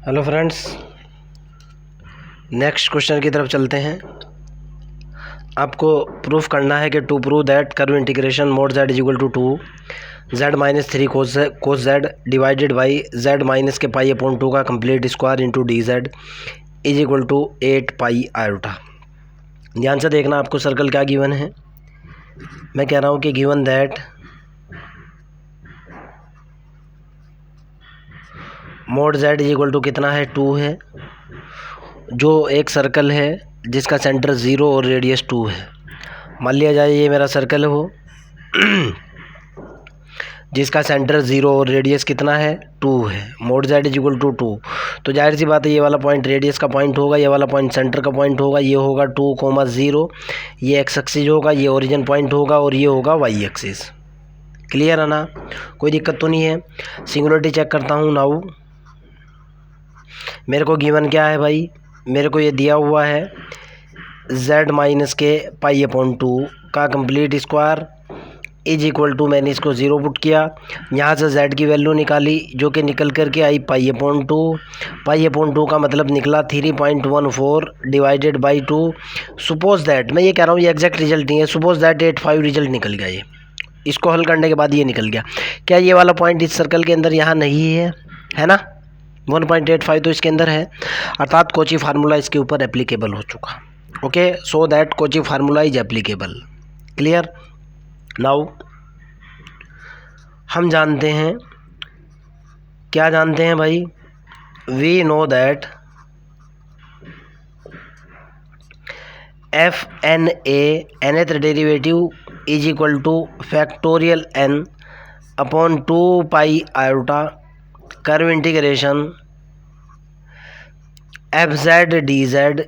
Hello friends, next question की तरफ चलते हैं। आपको प्रूफ करना है कि to prove that curve integration mod z is equal to 2z-3 cos z divided by z minus के पाई अपॉन 2 का complete square into d z is equal to 8 pi iota. ध्यान से देखना, आपको सर्कल क्या गिवन है। मैं कह रहा हूँ कि given that mod z is equal to कितना है, 2 है, जो एक सर्कल है जिसका सेंटर 0 और रेडियस 2 है। मान लिया जाए ये मेरा सर्कल है वो जिसका सेंटर 0 और रेडियस कितना है, 2 है। Mod z is equal to 2, तो जाहिर सी बात है ये वाला पॉइंट रेडियस का पॉइंट होगा, ये वाला पॉइंट सेंटर का पॉइंट होगा। ये होगा 2,0, ये एक्स एक्सिस होगा, ये ओरिजिन पॉइंट होगा और ये होगा वाई एक्सिस। क्लियर है ना, कोई दिक्कत तो नहीं है। सिंगुलरिटी चेक करता हूँ नाउ। मेरे को गिवन क्या है भाई, मेरे को ये दिया हुआ है z माइनस के पाई अपॉन 2 का complete square is equal to, मैंने इसको 0 पुट किया, यहाँ से z की वैल्यू निकाली जो कि निकल करके आई पाई अपॉन 2। पाई अपॉन 2 का मतलब निकला 3.14 डिवाइडेड बाई 2। सपोज दैट, मैं ये कह रहा हूँ ये एग्जैक्ट रिजल्ट नहीं है, सपोज दैट 85 रिजल्ट निकल गया। ये इसको हल करने के बाद ये निकल गया। क्या ये वाला पॉइंट इस सर्कल के अंदर यहाँ नहीं है ना, 1.85 तो इसके अंदर है, अर्थात कोची फार्मूला इसके ऊपर एप्लीकेबल हो चुका। Okay, so that Cauchy formula is applicable. Clear. Now हम जानते हैं, क्या जानते हैं भाई, we know that f n a nth derivative is equal to factorial n upon 2 pi iota curve integration f z d z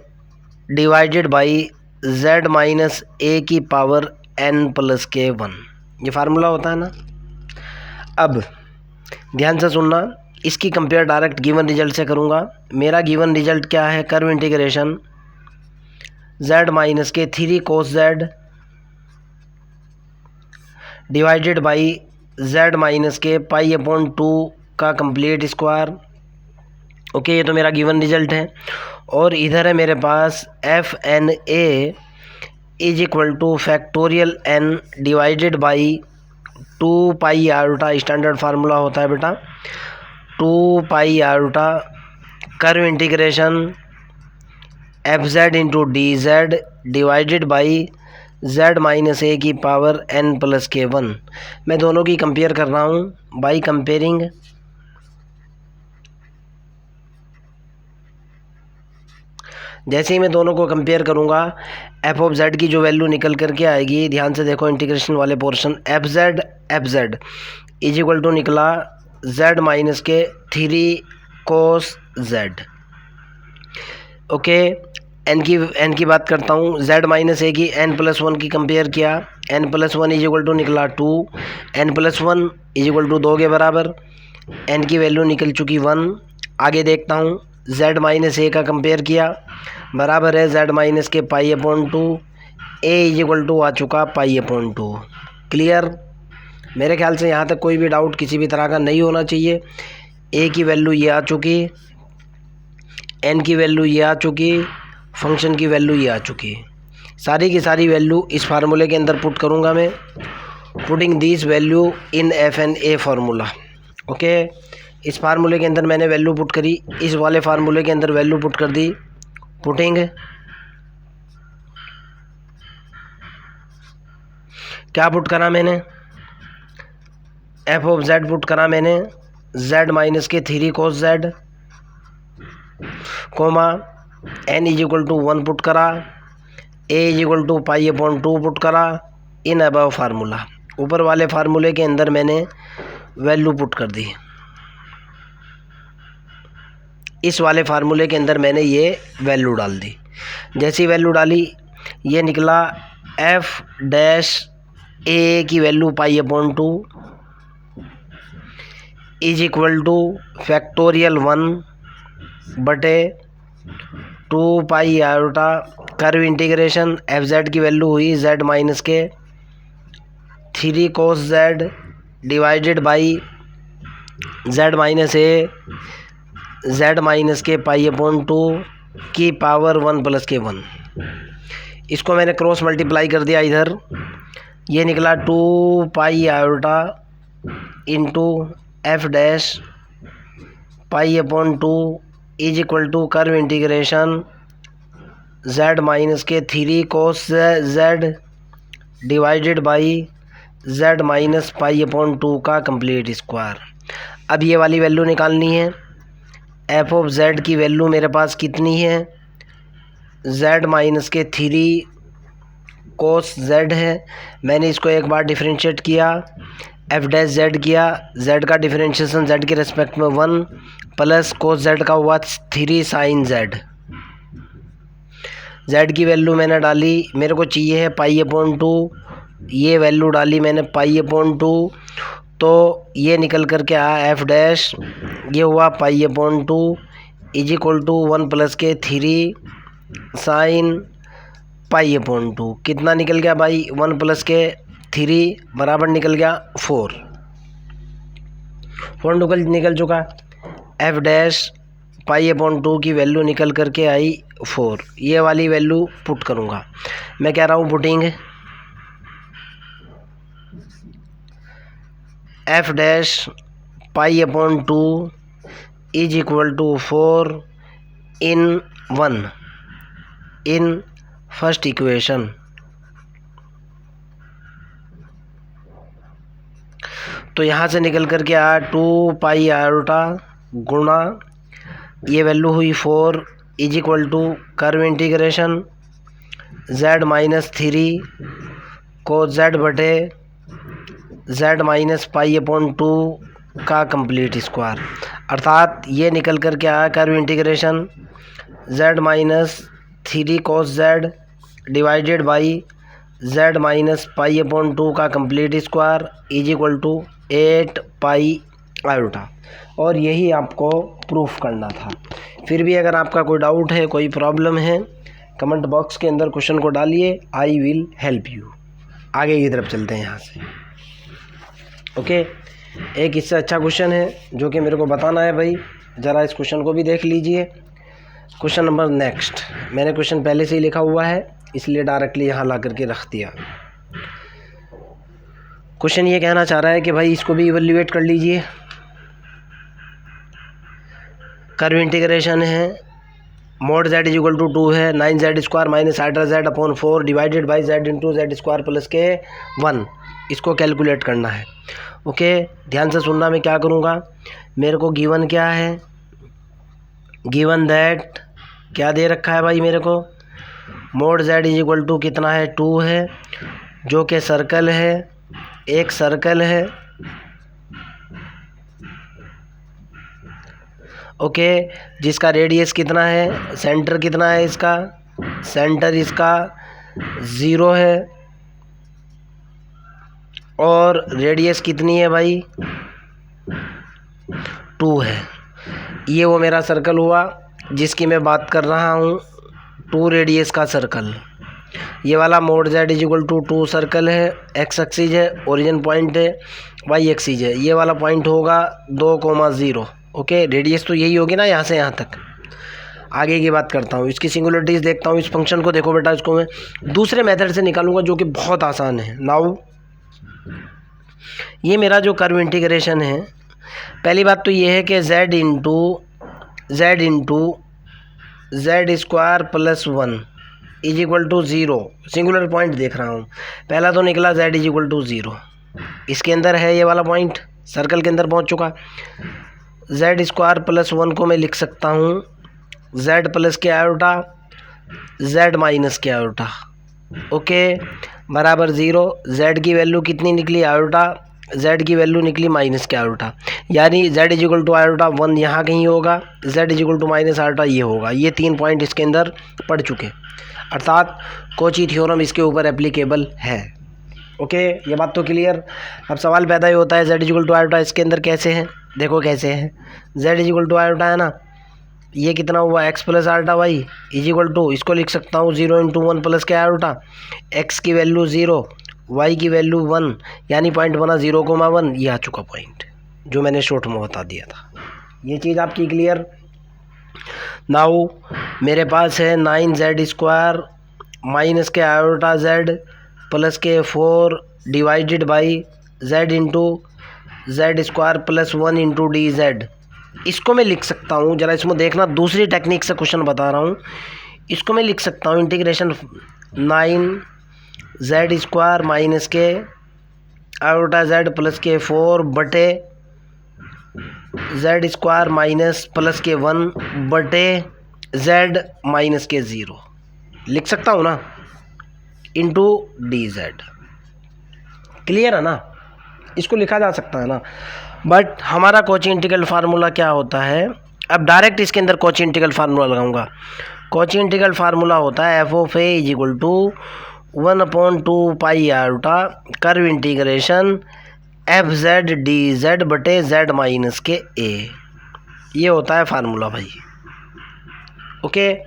divided by z minus a की power n plus के 1। ये फार्मूला होता है ना। अब ध्यान से सुनना, इसकी कंपेयर डायरेक्ट गिवन रिजल्ट से करूँगा। मेरा गिवन रिजल्ट क्या है, कर्व इंटीग्रेशन z माइनस के 3 cos z divided by z minus के पाई अपॉन 2 का कंप्लीट स्क्वायर। ओके, ये तो मेरा गिवन रिजल्ट है। और इधर है मेरे पास f n a is equal to factorial n divided by 2 pi iota, standard formula होता है बेटा, 2 pi iota curve integration f z into d z divided by z minus a की पावर n प्लस के 1। मैं दोनों की compare कर रहा हूँ बाई कंपेयरिंग जैसे ही मैं दोनों को कंपेयर करूँगा, एफ ऑफ जेड की जो वैल्यू निकल करके आएगी, ध्यान से देखो इंटीग्रेशन वाले portion, f z is equal to निकला z माइनस के 3 कोस जेड। ओके, एन की बात करता हूँ, z माइनस ए की n प्लस 1 की कंपेयर किया, n plus 1 is equal to निकला 2, n plus 1 is equal to 2 के बराबर, n की वैल्यू निकल चुकी 1। आगे देखता हूँ, z माइनस ए का कंपेयर किया, बराबर है z माइनस के pi upon 2, a is equal to आ चुका पाई अपॉन 2। क्लियर। मेरे ख्याल से यहाँ तक कोई भी डाउट किसी भी तरह का नहीं होना चाहिए। a की वैल्यू ये आ चुकी, n की वैल्यू ये आ चुकी, फंक्शन की वैल्यू ये आ चुकी। सारी की सारी वैल्यू इस फार्मूले के अंदर पुट करूँगा मैं, putting this value in f n a formula. Okay, इस फार्मूले के अंदर मैंने वैल्यू पुट करी, इस वाले फार्मूले के अंदर वैल्यू पुट कर दी, पुटिंग क्या पुट करा मैंने, एफ ऑफ जेड पुट करा मैंने, z माइनस के 3 cos z comma n is equal to 1 put करा, a is equal to pi upon 2 put करा इन अबव फार्मूला। ऊपर वाले फार्मूले के अंदर मैंने वैल्यू पुट कर दी, इस वाले फार्मूले के अंदर मैंने ये वैल्यू डाल दी। जैसी वैल्यू डाली, ये निकला एफ डैश ए की value pi upon 2 is equal to factorial 1 बटे 2 pi iota curve integration f z की वैल्यू हुई z माइनस के 3 cos z divided by z minus A z minus के पाई अपॉन 2 की पावर 1 प्लस के 1। इसको मैंने क्रॉस मल्टीप्लाई कर दिया इधर, ये निकला 2 pi iota into f dash pi upon 2 is equal to curve integration z minus के 3 cos z divided by z minus pi upon 2 का कंप्लीट स्क्वायर। अब ये वाली वैल्यू निकालनी है। एफ ऑफ z की वैल्यू मेरे पास कितनी है, z माइनस के 3 कोस z है। मैंने इसको एक बार डिफरेंशिएट किया, एफ डैश z किया, z का डिफरेंशिएशन z के रेस्पेक्ट में 1 प्लस कोस z का हुआ 3 साइन z। z की वैल्यू मैंने डाली, मेरे को चाहिए है पाई अपॉन 2, ये वैल्यू डाली मैंने पाई अपॉन 2, तो ये निकल कर के आया एफ डैश, ये हुआ pi upon 2 is equal to 1 plus के 3 साइन पाई अपॉन 2। कितना निकल गया भाई, 1 प्लस के 3 बराबर निकल गया 4 निकल चुका। एफ डैश पाई अपॉन 2 की वैल्यू निकल करके आई 4। ये वाली वैल्यू पुट करूँगा, मैं कह रहा हूँ putting f dash pi upon 2 is equal to 4 in 1 in first equation. तो यहाँ से निकल करके आया 2 पाई आयोटा गुणा ये वैल्यू हुई 4 is equal to curve integration z minus 3 को z बटे z माइनस पाई अपॉन 2 का कंप्लीट स्क्वायर। अर्थात ये निकल कर के आया curve integration z minus 3 cos z divided by z minus pi upon 2 का complete square is equal to 8 pi iota. और यही आपको प्रूफ करना था। फिर भी अगर आपका कोई डाउट है, कोई प्रॉब्लम है, कमेंट बॉक्स के अंदर क्वेश्चन को डालिए, आई विल हेल्प यू। आगे की तरफ चलते हैं यहाँ से। ओके, एक इससे अच्छा क्वेश्चन है जो कि मेरे को बताना है भाई, ज़रा इस क्वेश्चन को भी देख लीजिए। क्वेश्चन नंबर नेक्स्ट, मैंने क्वेश्चन पहले से ही लिखा हुआ है इसलिए डायरेक्टली यहाँ ला करके रख दिया। क्वेश्चन ये कहना चाह रहा है कि भाई इसको भी इवैल्यूएट कर लीजिए। कर्व इंटीग्रेशन है, mod z is equal to 2 है, 9z square minus 8z upon 4 divided by z into z square plus के 1। इसको कैलकुलेट करना है। ओके, ध्यान से सुनना, मैं क्या करूँगा, मेरे को गिवन क्या है, गिवन दैट क्या दे रखा है भाई मेरे को, mod z is equal to कितना है 2 है, जो कि सर्कल है, एक सर्कल है। ओके, जिसका रेडियस कितना है, सेंटर कितना है इसका, सेंटर इसका 0 है, और रेडियस कितनी है भाई 2 है। ये वो मेरा सर्कल हुआ जिसकी मैं बात कर रहा हूँ, 2 रेडियस का सर्कल। ये वाला mod z is equal to 2 circle है, x एक्सिस है, ओरिजिन पॉइंट है, y एक्सिस है। ये वाला पॉइंट होगा 2,0। ओके, रेडियस तो यही होगी ना यहाँ से यहाँ तक। आगे की बात करता हूँ, इसकी सिंगुलरिटीज़ देखता हूँ। इस फंक्शन को देखो बेटा, इसको मैं दूसरे मेथड से निकालूंगा जो कि बहुत आसान है। नाउ ये मेरा जो कर्व इंटीग्रेशन है, पहली बात तो ये है कि z into z square plus 1 is equal to 0। Singular point देख रहा हूँ, पहला तो निकला z इज इक्वल टू 0, इसके अंदर है ये वाला पॉइंट, सर्कल के अंदर पहुँच चुका। z स्क्वायर प्लस 1 को मैं लिख सकता हूँ z प्लस के आयोटा z माइनस के आयोटा। ओके, बराबर 0। z की वैल्यू कितनी निकली आयोटा, z की वैल्यू निकली माइनस के आयोटा, यानी z is equal to iota 1 यहाँ कहीं होगा, z is equal to minus iota ये होगा। ये 3 पॉइंट इसके अंदर पड़ चुके, अर्थात कोची थ्योरम इसके ऊपर एप्लीकेबल है। ओके, ये बात तो क्लियर। अब सवाल पैदा ही होता है z is equal to iota इसके अंदर कैसे है, देखो कैसे है। z is equal to iota है ना, ये कितना हुआ x plus iota y is equal to, इसको लिख सकता हूँ 0 इंटू 1 प्लस के आयोटा, x की वैल्यू 0, y की वैल्यू 1, यानी पॉइंट बना 0,1। ये आ चुका पॉइंट जो मैंने शॉर्ट में बता दिया था। ये चीज़ आपकी क्लियर। नाउ मेरे पास है 9z² माइनस के आयोटा z प्लस के 4 divided by z into z² plus 1 into d z. इसको मैं लिख सकता हूँ, ज़रा इसमें देखना, दूसरी टेक्निक से क्वेश्चन बता रहा हूँ। इसको मैं लिख सकता हूँ इंटीग्रेशन 9z² माइनस के आयोटा z प्लस के 4 बटे z² माइनस प्लस के 1 बटे z माइनस के 0 लिख सकता हूँ ना, इंटू डी जेड। क्लियर है ना, इसको लिखा जा सकता है ना। बट हमारा कॉची इंटीग्रल फार्मूला क्या होता है, अब डायरेक्ट इसके अंदर कॉची इंटीग्रल फार्मूला लगाऊंगा। कॉची इंटीग्रल फार्मूला होता है f(a) is equal to 1/2 pi iota curve integration f(z) dz बटे z माइनस के a। ये होता है फार्मूला भाई, ओके।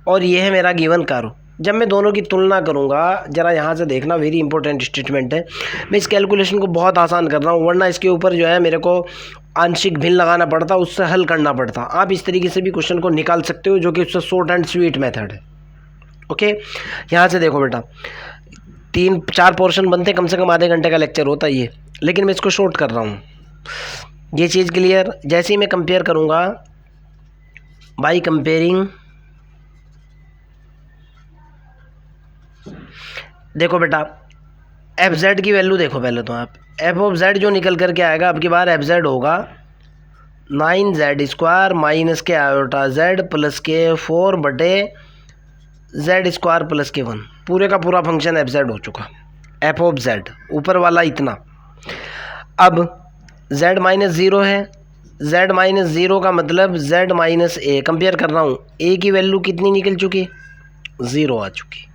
और ये है मेरा गिवन कर्व। जब मैं दोनों की तुलना करूंगा, ज़रा यहाँ से देखना, वेरी इंपॉर्टेंट स्टेटमेंट है। मैं इस कैलकुलेशन को बहुत आसान कर रहा हूँ, वरना इसके ऊपर जो है मेरे को आंशिक भिन्न लगाना पड़ता, उससे हल करना पड़ता। आप इस तरीके से भी क्वेश्चन को निकाल सकते हो, जो कि उससे शॉर्ट एंड स्वीट मेथड है, ओके। यहाँ से देखो बेटा, 3-4 पोर्शन बनते, कम से कम आधे घंटे का लेक्चर होता है ये, लेकिन मैं इसको शॉर्ट कर रहा हूँ। ये चीज़ क्लियर। जैसे ही मैं कंपेयर करूँगा, बाई कंपेयरिंग, देखो बेटा f(z) की वैल्यू देखो पहले तो आप, f(z) जो निकल करके आएगा अब की बार f(z) होगा 9z² माइनस के आयोटा z प्लस के 4 बटे z² प्लस के 1। पूरे का पूरा फंक्शन f(z) हो चुका, f(z) ऊपर वाला इतना। अब z माइनस 0 है, z माइनस 0 का मतलब z माइनस a। कंपेयर कर रहा हूँ, a की वैल्यू कितनी निकल चुकी, 0 आ चुकी।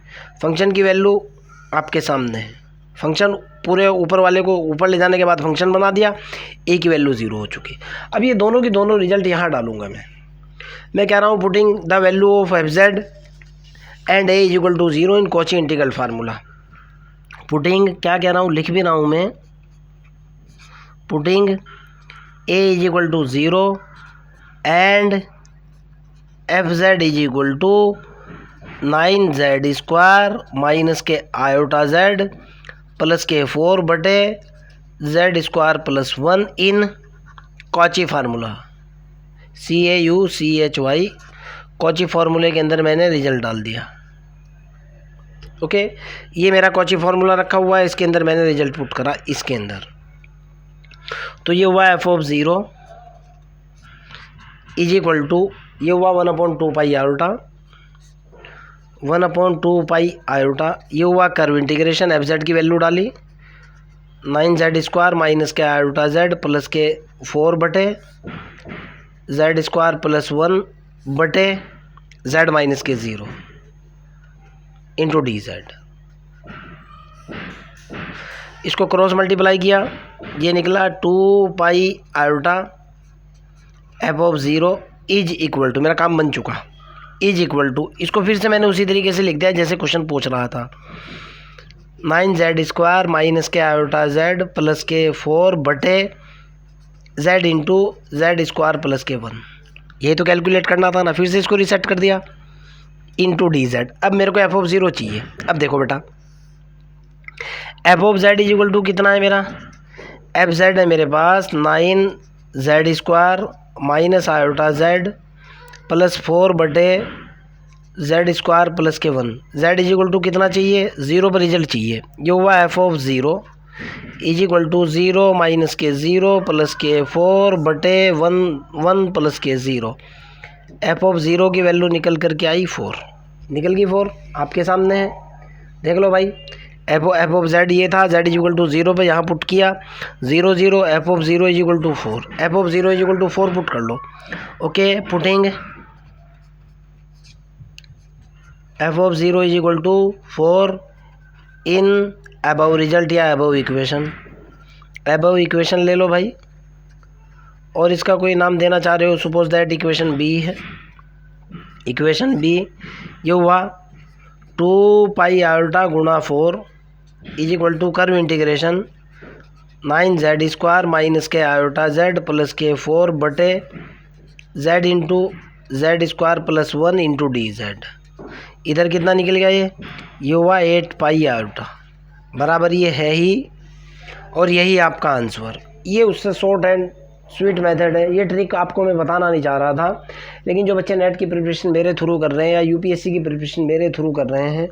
फंक्शन की वैल्यू आपके सामने है, फंक्शन पूरे ऊपर वाले को ऊपर ले जाने के बाद फंक्शन बना दिया, a की वैल्यू 0 हो चुकी। अब ये दोनों की दोनों रिजल्ट यहाँ डालूंगा मैं कह रहा हूँ putting the value of f(z) and a is equal to 0 in Cauchy integral formula. Putting क्या कह रहा हूँ, लिख भी रहा हूँ मैं, putting a is equal to 0 and f(z) is equal to 9z² minus के आयोटा z प्लस के 4 बटे z² plus 1 in Cauchy formula, CAUCHY। Cauchy फार्मूले के अंदर मैंने रिजल्ट डाल दिया, ओके। ये मेरा कॉची फार्मूला रखा हुआ है, इसके अंदर मैंने रिजल्ट पुट करा इसके अंदर। तो ये हुआ f(0) इज इक्वल टू, ये हुआ 1/2 पाई आयोटा, 1/2 पाई आयोटा। ये हुआ कर्व इंटीग्रेशन, f(z) की वैल्यू डाली 9z² माइनस के आयोटा z प्लस के 4 बटे z² प्लस 1 बटे z माइनस के 0 इंटू डी जेड। इसको क्रॉस मल्टीप्लाई किया, ये निकला 2 pi iota f(0) is equal to, मेरा काम बन चुका, इज इक्वल टू, इसको फिर से मैंने उसी तरीके से लिख दिया जैसे क्वेश्चन पूछ रहा था, 9z² माइनस के आयोटा z प्लस के 4 बटे z इंटू z² प्लस के 1। यही तो कैलकुलेट करना था ना, फिर से इसको रिसेट कर दिया, इंटू डी जेड। अब मेरे को f(0) चाहिए। अब देखो बेटा, f(z) इज इक्वल टू कितना है मेरा, f(z) है मेरे पास 9z² minus iota z plus 4 बटे z² प्लस के 1। z इज इक्वल टू कितना चाहिए, 0 पर रिजल्ट चाहिए। ये हुआ f(0) is equal to 0 minus के 0 प्लस के 4 बटे 1 प्लस के 0। f(0) की वैल्यू निकल करके आई 4, निकल गई 4, आपके सामने है, देख लो भाई। f(z) ये था, z इज इक्वल टू 0 पे यहाँ पुट किया, 0 0, f(0) is equal to 4, f(0) is equal to 4 put कर लो, okay. Putting f(0) is equal to 4 in above result या अबव इक्वेशन। अबव इक्वेशन ले लो भाई, और इसका कोई नाम देना चाह रहे हो, सपोज दैट इक्वेशन बी है। इक्वेशन बी ये हुआ 2 पाई आयोटा गुणा 4 is equal to curve integration 9z² minus के आयोटा z प्लस के 4 बटे z into z square plus 1 into d z. इधर कितना निकल गया ये हुआ 8 पाई आयोटा, बराबर ये है ही, और यही आपका आंसर। ये उससे शॉर्ट एंड स्वीट मेथड है। ये ट्रिक आपको मैं बताना नहीं चाह रहा था, लेकिन जो बच्चे नेट की प्रिपरेशन मेरे थ्रू कर रहे हैं या यूपीएससी की प्रिपरेशन मेरे थ्रू कर रहे हैं,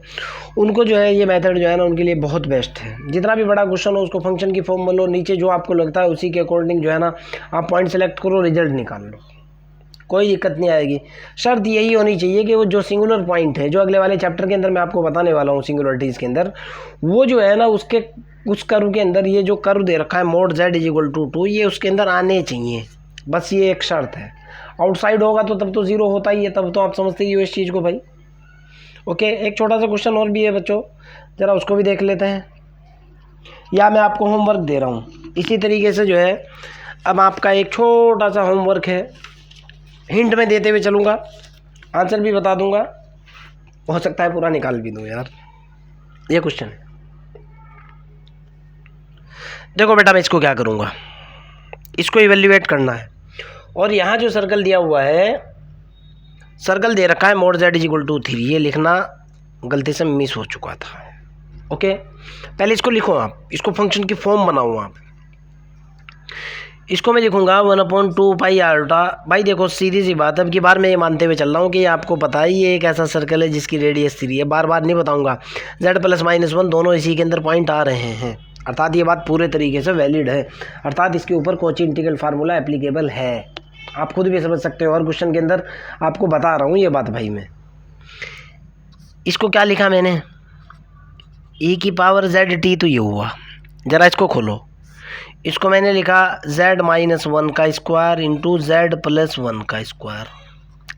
उनको जो है ये मेथड जो है ना उनके लिए बहुत बेस्ट है। जितना भी बड़ा क्वेश्चन हो उसको फंक्शन की फॉर्म में लो, नीचे जो आपको लगता है उसी के अकॉर्डिंग जो है ना आप पॉइंट सेलेक्ट करो, रिजल्ट निकाल लो, कोई दिक्कत नहीं आएगी। शर्त यही होनी चाहिए कि वो जो सिंगुलर पॉइंट है, जो अगले वाले चैप्टर के अंदर मैं आपको बताने वाला हूँ सिंगुलरिटीज़ के अंदर, वो जो है ना उसके उस कर्व के अंदर ये जो कर्व दे रखा है mod z is equal to 2, ये उसके अंदर आने चाहिए, बस ये एक शर्त है। आउटसाइड होगा तो तब तो ज़ीरो होता ही है, तब तो आप समझते ही हो इस चीज़ को भाई। ओके, एक छोटा सा क्वेश्चन और भी है बच्चों, ज़रा उसको भी देख लेते हैं, या मैं आपको होमवर्क दे रहा हूँ इसी तरीके से जो है। अब आपका एक छोटा सा होमवर्क है, हिंट में देते हुए चलूँगा, आंसर भी बता दूंगा, हो सकता है पूरा निकाल भी दूँ यार। ये क्वेश्चन है, देखो बेटा मैं इसको क्या करूँगा, इसको इवेल्युएट करना है, और यहाँ जो सर्कल दिया हुआ है, सर्कल दे रखा है mod z is equal to 3, ये लिखना गलती से मिस हो चुका था। ओके, पहले इसको लिखो आप, इसको फंक्शन की फॉर्म बनाओ आप। इसको मैं लिखूंगा 1/2 पाई आल्टा। भाई देखो सीधी सी बात, अब की बार मैं ये मानते हुए चल रहा हूँ कि आपको पता है ये एक ऐसा सर्कल है जिसकी रेडियस 3 है, बार बार नहीं बताऊंगा। z प्लस -1 दोनों इसी के अंदर पॉइंट आ रहे हैं, अर्थात ये बात पूरे तरीके से वैलिड है, अर्थात इसके ऊपर कॉची इंटीग्रल फार्मूला एप्लीकेबल है, आप खुद भी समझ सकते हो, और क्वेश्चन के अंदर आपको बता रहा हूँ ये बात भाई। मैं इसको क्या लिखा मैंने, e की पावर ZT, तो ये हुआ, ज़रा इसको खोलो, इसको मैंने लिखा z - 1 का स्क्वायर इंटू z प्लस 1 का स्क्वायर,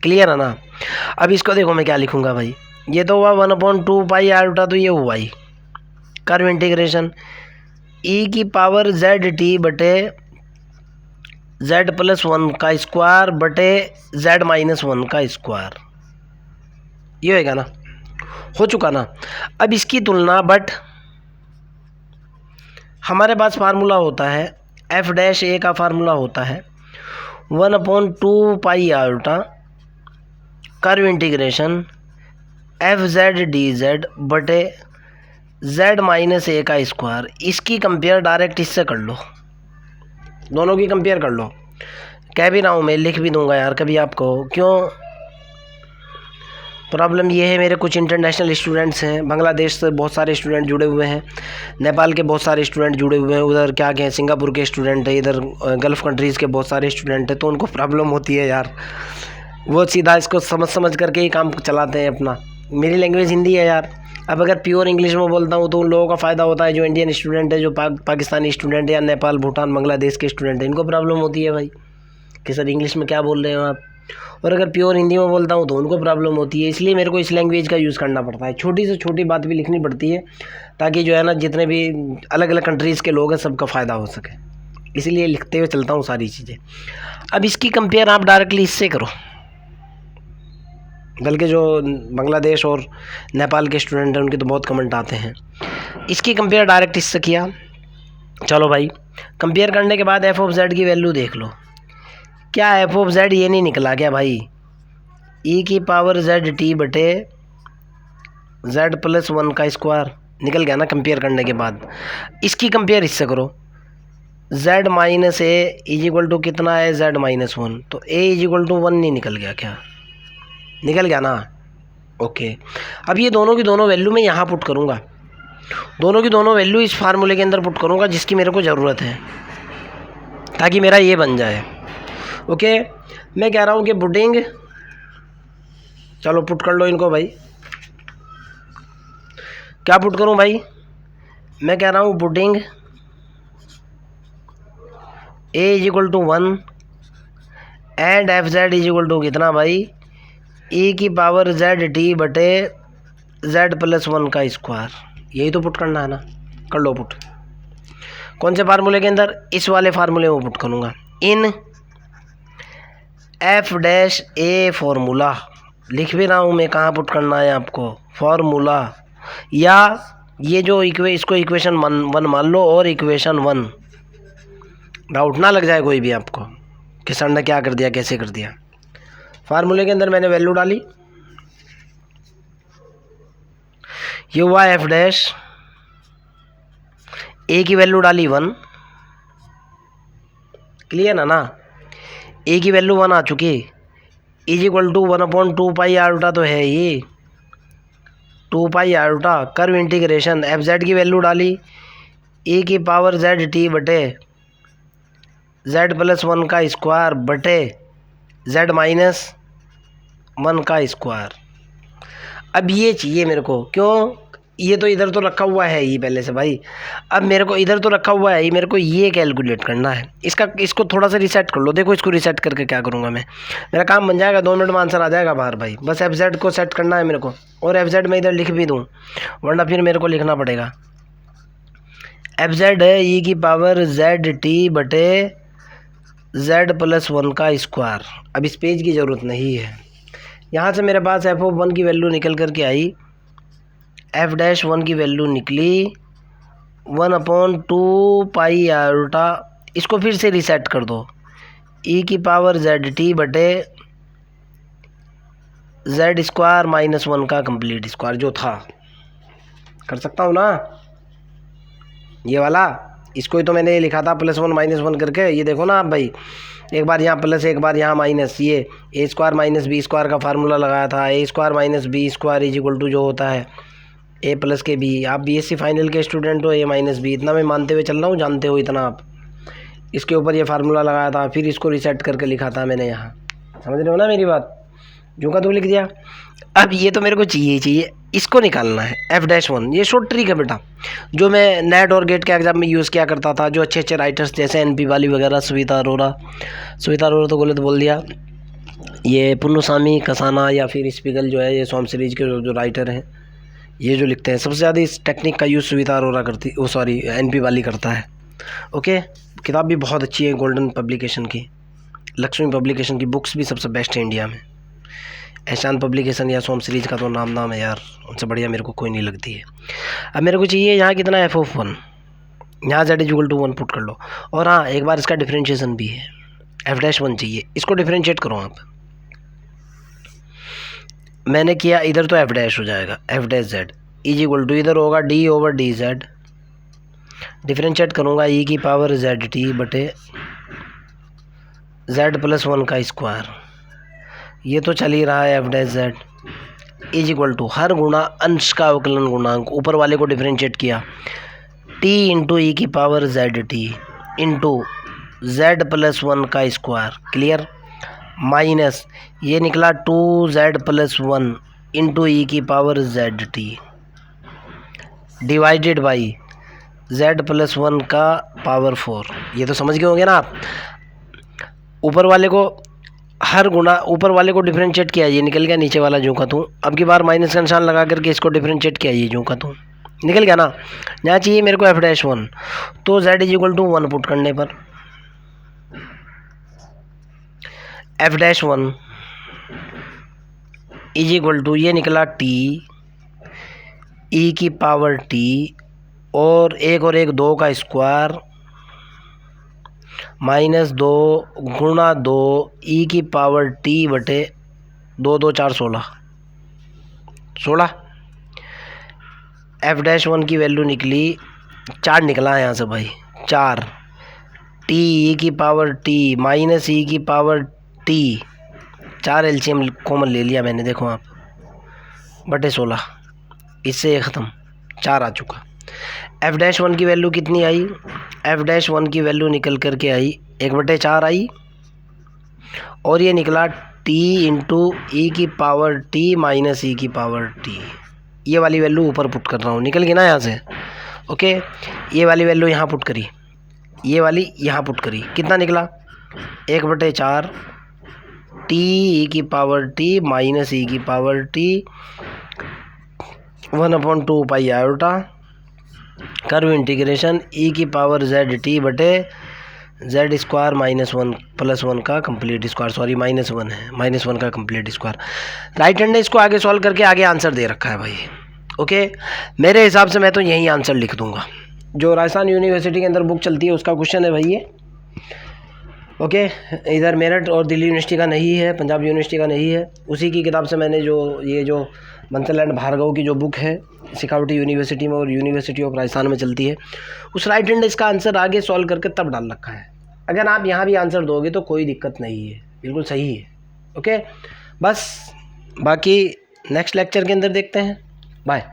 क्लियर है ना। अब इसको देखो मैं क्या लिखूंगा भाई, ये तो हुआ 1/2 पाई आल्टा, तो ये हुआ ही कर्व इंटीग्रेशन e की पावर ZT बटे z प्लस 1 का स्क्वायर बटे z - 1 का स्क्वायर, ये होएगा ना, हो चुका ना। अब इसकी तुलना, बट हमारे पास फार्मूला होता है f' का फार्मूला होता है 1/2 पाई आल्टा कर्व इंटीग्रेशन FZ बटे z - का स्क्वायर। इसकी कंपेयर डायरेक्ट इससे कर लो, दोनों की कंपेयर कर लो, कह भी रहा हूँ मैं, लिख भी दूंगा यार कभी आपको। क्यों प्रॉब्लम ये है, मेरे कुछ इंटरनेशनल स्टूडेंट्स हैं, बांग्लादेश से बहुत सारे स्टूडेंट जुड़े हुए हैं, नेपाल के बहुत सारे स्टूडेंट जुड़े हुए हैं, उधर क्या कहें सिंगापुर के स्टूडेंट है, इधर गल्फ़ कंट्रीज़ के बहुत सारे स्टूडेंट हैं, तो उनको प्रॉब्लम होती है यार, वो सीधा इसको समझ करके ही काम चलाते हैं अपना। मेरी लैंग्वेज हिंदी है यार, अब अगर प्योर इंग्लिश में बोलता हूँ तो उन लोगों का फ़ायदा होता है जो इंडियन स्टूडेंट है, जो पाकिस्तानी स्टूडेंट है, या नेपाल भूटान बांग्लादेश के स्टूडेंट हैं, इनको प्रॉब्लम होती है भाई कि सर इंग्लिश में क्या बोल रहे हो आप, और अगर प्योर हिंदी में बोलता हूँ तो उनको प्रॉब्लम होती है, इसलिए मेरे को इस लैंग्वेज का यूज़ करना पड़ता है। छोटी से छोटी बात भी लिखनी पड़ती है ताकि जो है ना जितने भी अलग अलग कंट्रीज़ के लोग हैं सबका फ़ायदा हो सके, इसलिए लिखते हुए चलता हूँ सारी चीज़ें। अब इसकी कंपेयर आप डायरेक्टली इससे करो, बल्कि जो बांग्लादेश और नेपाल के स्टूडेंट हैं उनके तो बहुत कमेंट आते हैं। इसकी कंपेयर डायरेक्ट इससे किया, चलो भाई कंपेयर करने के बाद f(z) की वैल्यू देख लो, क्या f(z) ये नहीं निकला क्या भाई, e की पावर ZT बटे z प्लस 1 का स्क्वायर निकल गया ना कंपेयर करने के बाद। इसकी कंपेयर इससे करो, z - a is equal to कितना है z - 1, तो a इज इक्वल टू 1 नहीं निकल गया क्या, निकल गया ना। ओके, अब ये दोनों की दोनों वैल्यू मैं यहाँ पुट करूँगा, दोनों की दोनों वैल्यू इस फार्मूले के अंदर पुट करूँगा जिसकी मेरे को ज़रूरत है, ताकि मेरा ये बन जाए। ओके, मैं कह रहा हूँ कि पुटिंग, चलो पुट कर लो इनको भाई, क्या पुट करूँ भाई, मैं कह रहा हूँ putting a is equal to 1 and f(z) is equal to कितना भाई, e की पावर ZT बटे z प्लस 1 का स्क्वायर, यही तो पुट करना है ना, कर लो पुट। कौन से फार्मूले के अंदर, इस वाले फार्मूले में पुट करूँगा, इन f' फॉर्मूला, लिख भी रहा हूँ मैं कहाँ पुट करना है आपको, फार्मूला, या ये जो इसको इक्वेशन 1 मान लो और इक्वेशन 1, डाउट ना लग जाए कोई भी आपको कि सर ने क्या कर दिया कैसे कर दिया। फार्मूले के अंदर मैंने वैल्यू डाली, ये हुआ एफ डैश, ए की वैल्यू डाली 1, क्लियर ना, ए की वैल्यू 1 आ चुकी, is equal to 1/2 pi iota तो है ये 2 pi iota, curve integration f z की वैल्यू डाली e की पावर जेड टी बटे जेड प्लस 1 का स्क्वायर बटे जेड माइनस 1 का स्क्वायर। अब ये चाहिए मेरे को, क्यों, ये तो इधर तो रखा हुआ है ये पहले से भाई, अब मेरे को इधर तो रखा हुआ है ये, मेरे को ये कैलकुलेट करना है इसको थोड़ा सा रिसेट कर लो। देखो इसको रिसेट करके क्या करूँगा मैं, मेरा काम बन जाएगा, 2 मिनट में आंसर आ जाएगा बाहर भाई। बस एफ जेड को सेट करना है मेरे को, और एफ जेड मैं इधर लिख भी दूँ वरना फिर मेरे को लिखना पड़ेगा। एफ जेड है ई की पावर जेड टी बटे जेड प्लस 1 का स्क्वायर। अब इस पेज की ज़रूरत नहीं है, यहाँ से मेरे पास एफ ऑफ 1 की वैल्यू निकल करके आई, एफ डैश 1 की वैल्यू निकली 1/2 पाई आयोटा, इसको फिर से रिसेट कर दो, ई की पावर जेड टी बटे जेड स्क्वायर माइनस 1 का कंप्लीट स्क्वायर जो था, कर सकता हूँ ना ये वाला, इसको ही तो मैंने लिखा था +1 -1 करके, ये देखो ना आप भाई, एक बार यहाँ प्लस एक बार यहाँ माइनस, ये a square minus b square का फार्मूला लगाया था, a square minus b square is equal to जो होता है ए प्लस के बी। आप बीएससी फाइनल के स्टूडेंट हो, ए माइनस बी, इतना मैं मानते हुए चल रहा हूँ, जानते हो इतना आप। इसके ऊपर ये फार्मूला लगाया था, फिर इसको रिसेट करके लिखा था मैंने यहाँ, समझ रहे हो ना मेरी बात, जो का तू लिख दिया। अब ये तो मेरे को चाहिए, इसको निकालना है एफ डैश 1, ये शॉर्ट ट्रिक है बेटा, जो मैं नेट और गेट के एग्जाम में यूज़ किया करता था, जो अच्छे राइटर्स जैसे एनपी वाली वगैरह, सुविता अरोरा तो गलत बोल दिया, ये पुन्नुसामी कसाना या फिर स्पिगल जो है, ये सॉम सीरीज के जो राइटर हैं, ये जो लिखते हैं, सबसे ज़्यादा इस टेक्निक का यूज़ सुविता अरोरा करती, एनपी वाली करता है। ओके, किताब भी बहुत अच्छी है, गोल्डन पब्लिकेशन की, लक्ष्मी पब्लिकेशन की बुक्स भी सबसे बेस्ट है इंडिया में। एहसान पब्लिकेशन या सोम सीरीज का तो नाम है यार, उनसे बढ़िया मेरे को कोई नहीं लगती है। अब मेरे को चाहिए यहाँ कितना एफ ऑफ 1, यहाँ z is equal to 1 put कर लो, और हाँ एक बार इसका डिफरेंशिएशन भी है, एफ डैश 1 चाहिए, इसको डिफरेंशिएट करो आप। मैंने किया, इधर तो एफ डैश हो जाएगा, f dash z is equal to इधर होगा d over d z, differentiate करूँगा ई की पावर जेड टी बटे जेड प्लस 1 का स्क्वायर, ये तो चल ही रहा है f dash z is equal to हर गुणा अंश का अवकलन गुणांक, ऊपर वाले को डिफरेंशिएट किया, टी इंटू ई की power z T into Z plus 1 का स्क्वायर, क्लियर, माइनस ये निकला 2z प्लस 1 इंटू ई की power z T divided by z plus 1 का पावर 4। ये तो समझ गए होंगे ना आप, ऊपर वाले को हर गुणा, ऊपर वाले को डिफरेंशिएट किया, ये निकल गया नीचे वाला जो का तू, अब की बार माइनस का निशान लगा करके इसको डिफरेंशिएट किया, ये जो का तू निकल गया ना। यहाँ चाहिए मेरे को एफ डैश 1, तो z is equal to 1 put करने पर f dash 1 is equal to ये निकला टी ई की पावर टी और एक 2 का स्क्वायर माइनस 2 गुणा 2 ई की पावर टी बटे 2 2 4 16 एफ डैश 1 की वैल्यू निकली 4 निकला है यहाँ से भाई, 4 टी ई की पावर टी माइनस ई की पावर टी, 4 एलसीएम कॉमन ले लिया मैंने, देखो आप, बटे 16, इससे ये ख़त्म, 4 आ चुका। एफ डैश 1 की वैल्यू कितनी आई, एफ डैश 1 की वैल्यू निकल करके आई 1/4 आई, और ये निकला टी इंटू ई की पावर टी माइनस ई की पावर टी, ये वाली वैल्यू ऊपर पुट कर रहा हूँ, निकल गई ना यहाँ से। ओके, ये वाली वैल्यू यहाँ पुट करी, ये वाली यहाँ पुट करी, कितना निकला 1/4 टी ई की पावर टी माइनस ई की power T 1/2 pi iota curve integration ई की पावर जेड टी बटे जेड स्क्वायर -1 प्लस 1 का कंप्लीट स्क्वायर, सॉरी -1 है, -1 का कंप्लीट स्क्वायर। राइट हैंड ने इसको आगे सॉल्व करके आगे आंसर दे रखा है भाई। ओके, मेरे हिसाब से मैं तो यही आंसर लिख दूंगा, जो राजस्थान यूनिवर्सिटी के अंदर बुक चलती है उसका क्वेश्चन है भाई ये। ओके, इधर मेरठ और दिल्ली यूनिवर्सिटी का नहीं है, पंजाब यूनिवर्सिटी का नहीं है, उसी की किताब से मैंने जो मंथल एंड भार्गव की जो बुक है सिखावटी यूनिवर्सिटी में और यूनिवर्सिटी ऑफ राजस्थान में चलती है, उस राइट हैंड इसका आंसर आगे सॉल्व करके तब डाल रखा है। अगर आप यहाँ भी आंसर दोगे तो कोई दिक्कत नहीं है, बिल्कुल सही है। ओके, बस बाकी नेक्स्ट लेक्चर के अंदर देखते हैं। बाय।